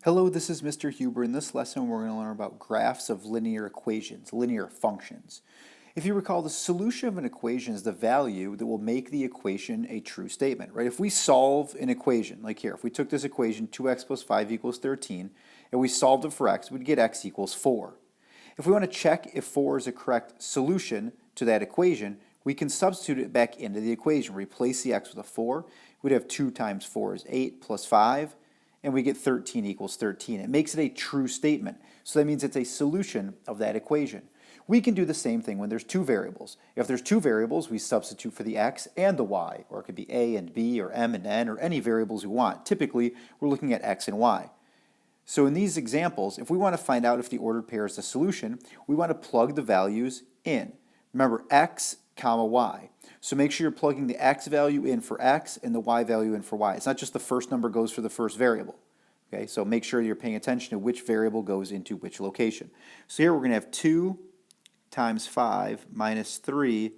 Hello, this is Mr. Huber. In this lesson, we're going to learn about graphs of linear equations, linear functions. If you recall, the solution of an equation is the value that will make the equation a true statement, right? If we solve an equation, like here, if we took this equation 2x plus 5 equals 13, and we solved it for x, we'd get x equals 4. If we want to check if 4 is a correct solution to that equation, we can substitute it back into the equation. Replace the x with a 4. We'd have 2 times 4 is 8 plus 5. And we get 13 equals 13. It makes it a true statement. So that means it's a solution of that equation. We can do the same thing when there's two variables. If there's two variables, we substitute for the x and the y, or it could be a and b, or m and n, or any variables we want. Typically, we're looking at x and y. So in these examples, if we want to find out if the ordered pair is the solution, we want to plug the values in. Remember, x comma y. So make sure you're plugging the x value in for x and the y value in for y. It's not just the first number goes for the first variable. Okay, so make sure you're paying attention to which variable goes into which location. So here we're going to have 2 times 5 minus 3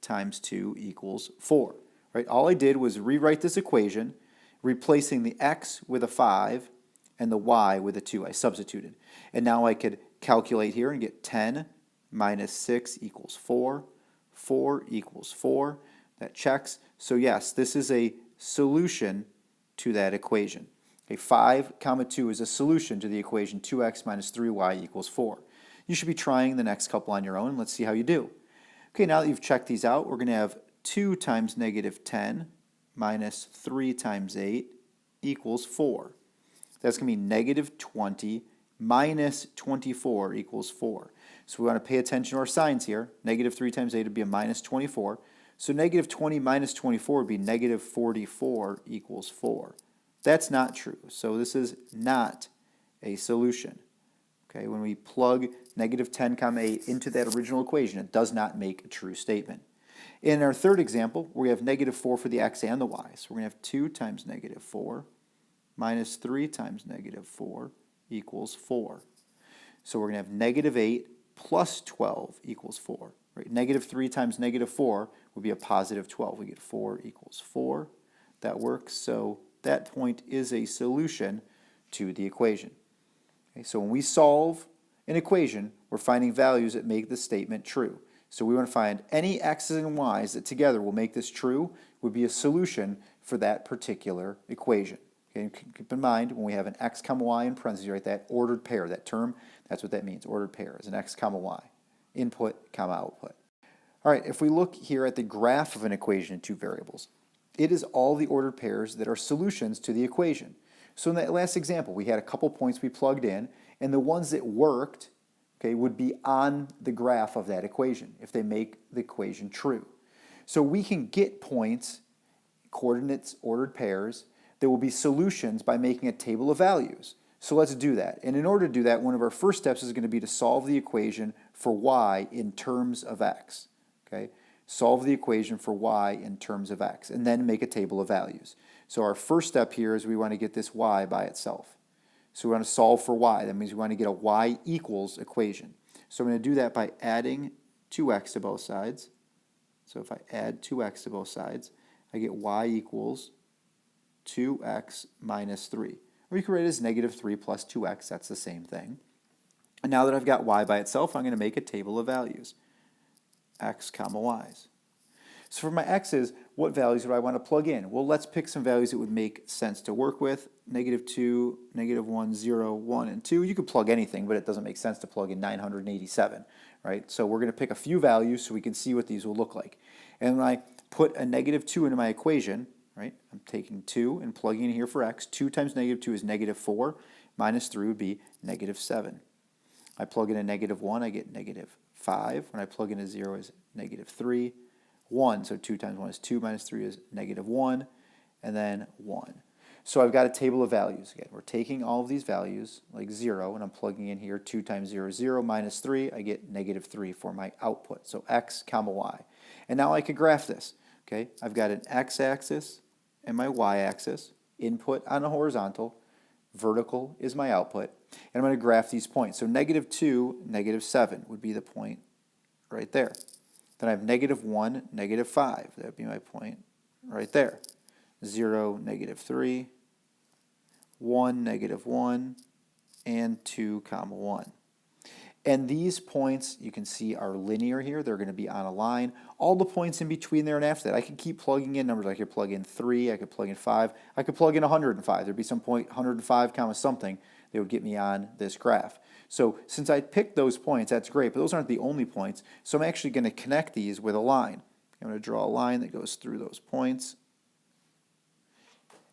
times 2 equals 4. Right? All I did was rewrite this equation, replacing the x with a 5 and the y with a 2. I substituted. And now I could calculate here and get 10 minus 6 equals 4. 4 equals 4. That checks. So yes, this is a solution to that equation. Okay, 5 comma 2 is a solution to the equation 2x minus 3y equals 4. You should be trying the next couple on your own. Let's see how you do. Okay, now that you've checked these out, we're going to have 2 times negative 10 minus 3 times 8 equals 4. That's going to be negative 20 minus 24 equals 4. So we want to pay attention to our signs here. Negative 3 times 8 would be a minus 24. So negative 20 minus 24 would be negative 44 equals 4. That's not true. So this is not a solution. Okay, when we plug negative 10 comma 8 into that original equation, it does not make a true statement. In our third example, we have negative 4 for the x and the y. So we're going to have 2 times negative 4 minus 3 times negative 4 equals 4. So we're going to have negative 8 plus 12 equals 4. Right? Negative 3 times negative 4 would be a positive 12. We get 4 equals 4. That works. So that point is a solution to the equation. Okay, so when we solve an equation, we're finding values that make the statement true. So we want to find any x's and y's that together will make this true would be a solution for that particular equation. Okay, keep in mind, when we have an x comma y in parentheses, right, that ordered pair, that term, that's what that means. Ordered pair is an x comma y, input comma output. All right, if we look here at the graph of an equation in two variables, it is all the ordered pairs that are solutions to the equation. So in that last example, we had a couple points we plugged in, and the ones that worked, okay, would be on the graph of that equation if they make the equation true. So we can get points, coordinates, ordered pairs, that will be solutions by making a table of values. So let's do that. And in order to do that, one of our first steps is going to be to solve the equation for y in terms of x. Okay? Solve the equation for y in terms of x, and then make a table of values. So our first step here is we want to get this y by itself. So we want to solve for y. That means we want to get a y equals equation. So I'm going to do that by adding 2x to both sides. So if I add 2x to both sides, I get y equals 2x minus 3. Or you can write it as negative 3 plus 2x. That's the same thing. And now that I've got y by itself, I'm going to make a table of values. X comma y's. So for my x's, what values do I want to plug in? Well, let's pick some values that would make sense to work with. Negative 2, negative 1, 0, 1, and 2. You could plug anything, but it doesn't make sense to plug in 987. Right? So we're going to pick a few values so we can see what these will look like. And when I put a negative 2 into my equation, right, I'm taking 2 and plugging in here for x. 2 times negative 2 is negative 4. Minus 3 would be negative 7. I plug in a negative 1, I get negative 5. When I plug in a 0 is negative 3. 1, so 2 times 1 is 2, minus 3 is negative 1, and then 1. So I've got a table of values. Again, we're taking all of these values, like 0, and I'm plugging in here 2 times 0 is 0, minus 3, I get negative 3 for my output. So x comma y. And now I could graph this. Okay, I've got an x-axis and my y-axis, input on a horizontal, vertical is my output, and I'm going to graph these points. So negative 2, negative 7 would be the point right there. Then I have negative 1, negative 5. That would be my point right there. 0, negative 3, 1, negative 1, and 2, comma 1. And these points, you can see, are linear here. They're going to be on a line. All the points in between there and after that, I could keep plugging in numbers. I could plug in 3, I could plug in 5, I could plug in 105. There'd be some point, 105, comma something, that would get me on this graph. So since I picked those points, that's great, but those aren't the only points. So I'm actually going to connect these with a line. I'm going to draw a line that goes through those points.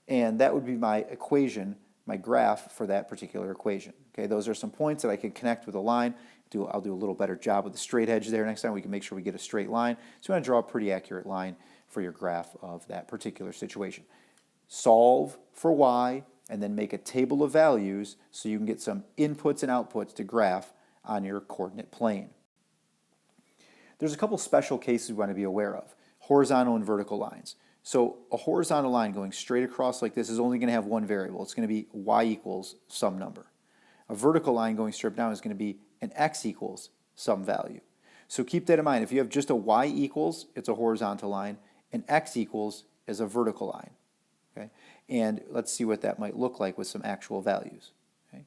And that would be my equation, my graph for that particular equation. Okay, those are some points that I can connect with a line. I'll do a little better job with the straight edge there next time. We can make sure we get a straight line. So you want to draw a pretty accurate line for your graph of that particular situation. Solve for y, and then make a table of values so you can get some inputs and outputs to graph on your coordinate plane. There's a couple special cases we want to be aware of: horizontal and vertical lines. So a horizontal line going straight across like this is only going to have one variable. It's going to be y equals some number. A vertical line going straight down is going to be an x equals some value. So keep that in mind. If you have just a y equals, it's a horizontal line, and x equals is a vertical line. Okay? And let's see what that might look like with some actual values. Okay?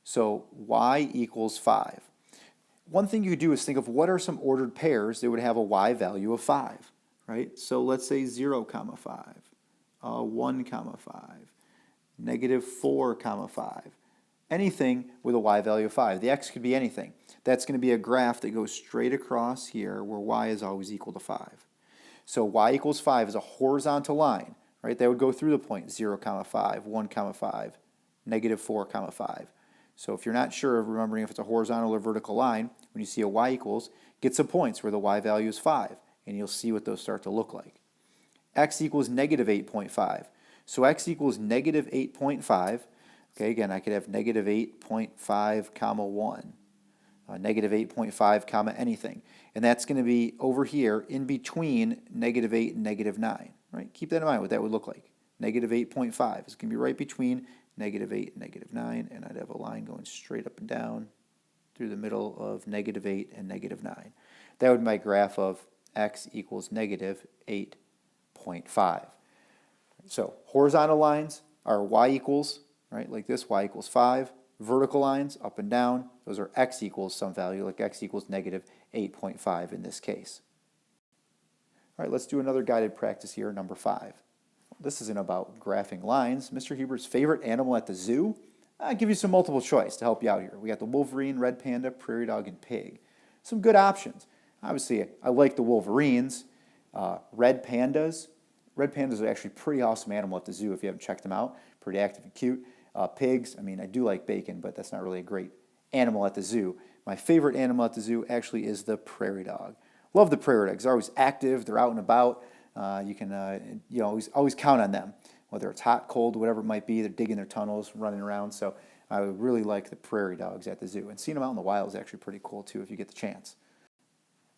So y equals 5. One thing you could do is think of what are some ordered pairs that would have a y value of 5. Right? So let's say 0, comma 5, 1, comma 5, negative 4, comma 5. Anything with a y value of 5. The x could be anything. That's going to be a graph that goes straight across here where y is always equal to 5. So y equals 5 is a horizontal line, right? That would go through the point 0, comma 5, 1, comma 5, negative 4, comma 5. So if you're not sure of remembering if it's a horizontal or vertical line, when you see a y equals, get some points where the y value is 5, and you'll see what those start to look like. X equals negative 8.5. So x equals negative 8.5. Okay, again, I could have negative 8.5, comma 1, negative 8.5, comma anything. And that's going to be over here in between negative 8 and negative 9. Right? Keep that in mind, what that would look like. Negative 8.5 is going to be right between negative 8 and negative 9, and I'd have a line going straight up and down through the middle of negative 8 and negative 9. That would be my graph of x equals negative 8.5. So horizontal lines are y equals, right, like this, y equals 5. Vertical lines, up and down, those are x equals some value, like x equals negative 8.5 in this case. All right, let's do another guided practice here, number 5. This isn't about graphing lines. Mr. Hubert's favorite animal at the zoo? I'll give you some multiple choice to help you out here. We got the wolverine, red panda, prairie dog, and pig. Some good options. Obviously, I like the wolverines. Red pandas. Red pandas are actually a pretty awesome animal at the zoo if you haven't checked them out. Pretty active and cute. Pigs, I mean, I do like bacon, but that's not really a great animal at the zoo. My favorite animal at the zoo actually is the prairie dog. Love the prairie dogs. They're always active. They're out and about. You can always count on them, whether it's hot, cold, whatever it might be. They're digging their tunnels, running around. So I would really like the prairie dogs at the zoo. And seeing them out in the wild is actually pretty cool too if you get the chance.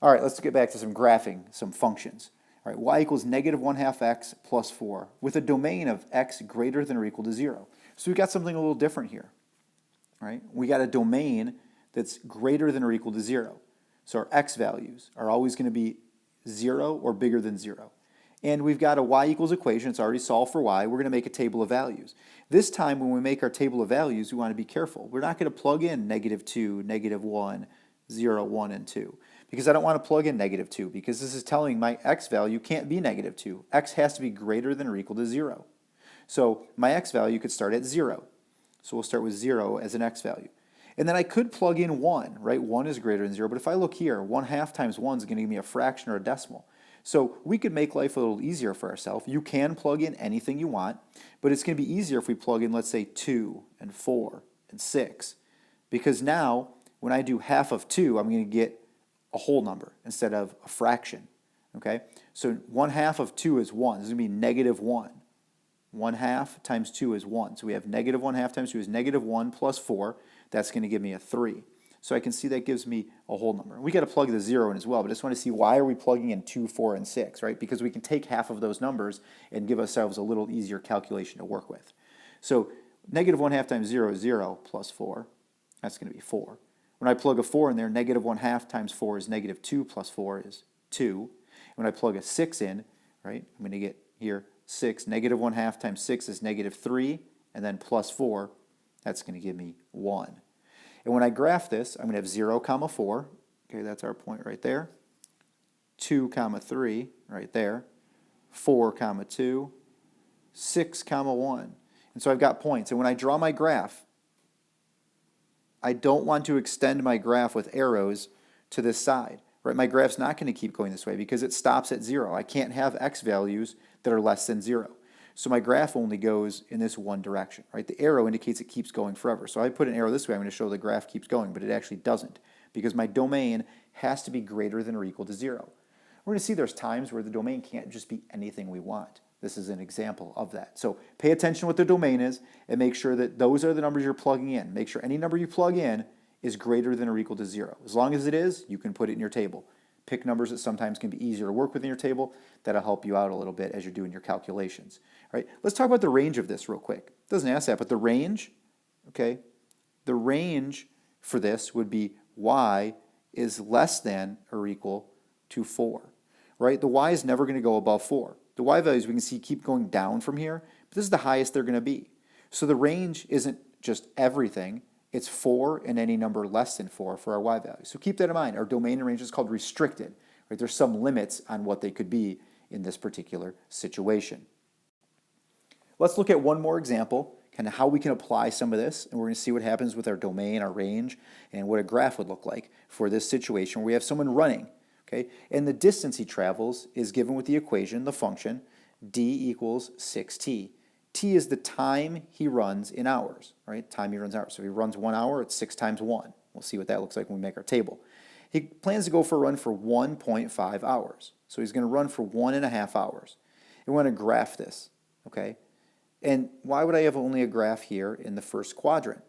All right, let's get back to some graphing, some functions. All right, y equals negative 1/2 x plus 4 with a domain of x greater than or equal to 0. So we got something a little different here. All right, we got a domain that's greater than or equal to 0. So our x values are always going to be 0 or bigger than 0. And we've got a y equals equation. It's already solved for y. We're going to make a table of values. This time when we make our table of values, we want to be careful. We're not going to plug in negative 2, negative 1, 0, 1, and 2. Because I don't want to plug in negative 2 because this is telling my x value can't be negative 2. X has to be greater than or equal to 0. So my x value could start at 0. So we'll start with 0 as an x value. And then I could plug in 1, right? 1 is greater than 0. But if I look here, 1/2 times 1 is going to give me a fraction or a decimal. So we could make life a little easier for ourselves. You can plug in anything you want, but it's going to be easier if we plug in, let's say, 2 and 4 and 6. Because now, when I do half of 2, I'm going to get a whole number instead of a fraction. Okay? So 1/2 of 2 is 1. This is going to be negative 1. 1/2 times 2 is 1. So we have negative 1/2 times 2 is negative 1 plus 4. That's going to give me a 3. So I can see that gives me a whole number. We got to plug the 0 in as well, but I just want to see why are we plugging in 2, 4, and 6, right? Because we can take half of those numbers and give ourselves a little easier calculation to work with. So negative 1/2 times 0 is 0 plus 4. That's going to be 4. When I plug a 4 in there, negative 1/2 times 4 is negative 2 plus 4 is 2. When I plug a 6 in, right, I'm going to get here 6. Negative 1/2 times 6 is negative 3. and then plus 4, that's going to give me 1. And when I graph this, I'm going to have 0, comma 4. Okay, that's our point right there. 2, comma 3 right there. 4, comma 2. 6, comma 1. And so I've got points. And when I draw my graph, I don't want to extend my graph with arrows to this side. Right? My graph's not going to keep going this way because it stops at 0. I can't have x values that are less than 0. So my graph only goes in this one direction. Right? The arrow indicates it keeps going forever. So I put an arrow this way, I'm going to show the graph keeps going, but it actually doesn't because my domain has to be greater than or equal to 0. We're going to see there's times where the domain can't just be anything we want. This is an example of that. So pay attention to what the domain is and make sure that those are the numbers you're plugging in. Make sure any number you plug in is greater than or equal to 0. As long as it is, you can put it in your table. Pick numbers that sometimes can be easier to work with in your table. That'll help you out a little bit as you're doing your calculations. All right, let's talk about the range of this real quick. It doesn't ask that, but the range, okay, the range for this would be y is less than or equal to 4. Right? The y is never going to go above 4. The y values we can see keep going down from here, but this is the highest they're going to be. So the range isn't just everything, it's 4 and any number less than 4 for our y values. So keep that in mind. Our domain and range is called restricted. Right? There's some limits on what they could be in this particular situation. Let's look at one more example, kind of how we can apply some of this, and we're going to see what happens with our domain, our range, and what a graph would look like for this situation where we have someone running. Okay? And the distance he travels is given with the equation, the function, d equals 6t. T is the time he runs in hours, right? Time he runs hours. So if he runs 1 hour, it's 6 times 1. We'll see what that looks like when we make our table. He plans to go for a run for 1.5 hours. So he's going to run for 1.5 hours. And we want to graph this, okay? And why would I have only a graph here in the first quadrant?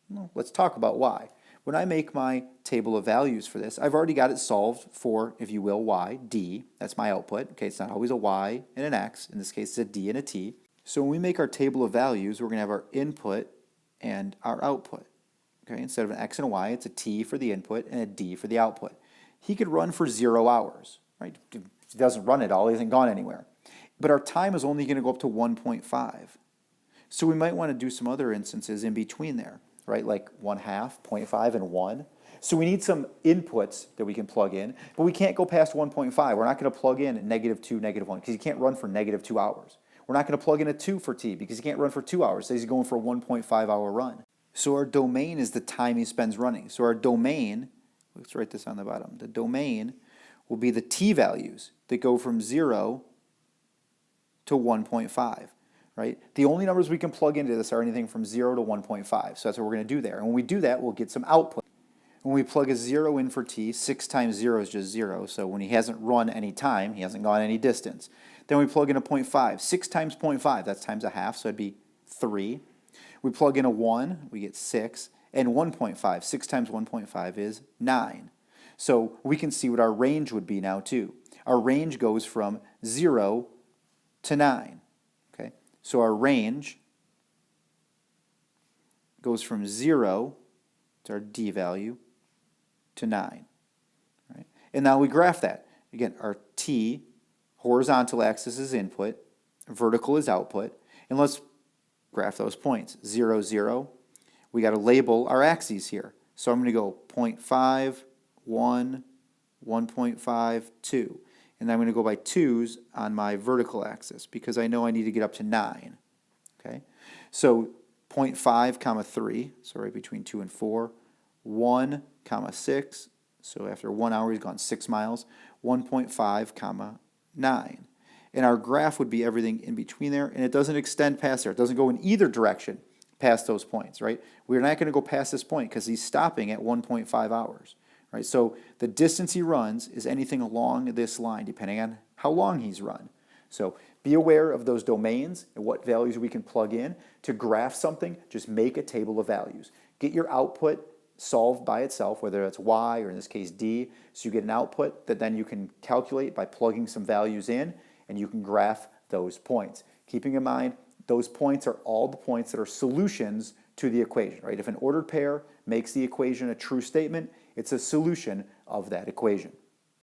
Well, let's talk about why. When I make my table of values for this, I've already got it solved for, if you will, y, d. That's my output. Okay, it's not always a y and an x. In this case, it's a d and a t. So when we make our table of values, we're going to have our input and our output. Okay, instead of an x and a y, it's a t for the input and a d for the output. He could run for 0 hours. Right? If he doesn't run at all, he hasn't gone anywhere. But our time is only going to go up to 1.5. So we might want to do some other instances in between there. Right, like 1/2, 0.5, and 1. So we need some inputs that we can plug in, but we can't go past 1.5. We're not going to plug in -2, -1, because you can't run for -2 hours. We're not going to plug in a 2 for t, because you can't run for 2 hours. So he's going for a 1.5 hour run. So our domain is the time he spends running. So our domain, let's write this on the bottom, the domain will be the t values that go from 0 to 1.5. Right? The only numbers we can plug into this are anything from 0 to 1.5. So that's what we're going to do there. And when we do that, we'll get some output. When we plug a 0 in for t, 6 times 0 is just 0. So when he hasn't run any time, he hasn't gone any distance. Then we plug in a 0.5. 6 times 0.5, that's times 1/2, so it'd be 3. We plug in a 1, we get 6. And 1.5, 6 times 1.5 is 9. So we can see what our range would be now too. Our range goes from 0 to 9. So our range goes from 0, it's our d value, to 9. Right? And now we graph that. Again, our t, horizontal axis is input, vertical is output, and let's graph those points. 0, 0. We got to label our axes here. So I'm going to go 0.5, 1, 1.5, 2. And I'm going to go by 2's on my vertical axis because I know I need to get up to 9. Okay? So 0.5, comma 3, so right between 2 and 4. 1, comma 6, so after 1 hour he's gone 6 miles. 1.5, comma 9. And our graph would be everything in between there, and it doesn't extend past there. It doesn't go in either direction past those points, right? We're not going to go past this point because he's stopping at 1.5 hours. Right, so the distance he runs is anything along this line, depending on how long he's run. So be aware of those domains and what values we can plug in. To graph something, just make a table of values. Get your output solved by itself, whether it's y or in this case d, so you get an output that then you can calculate by plugging some values in, and you can graph those points. Keeping in mind, those points are all the points that are solutions to the equation. Right? If an ordered pair makes the equation a true statement, it's a solution of that equation.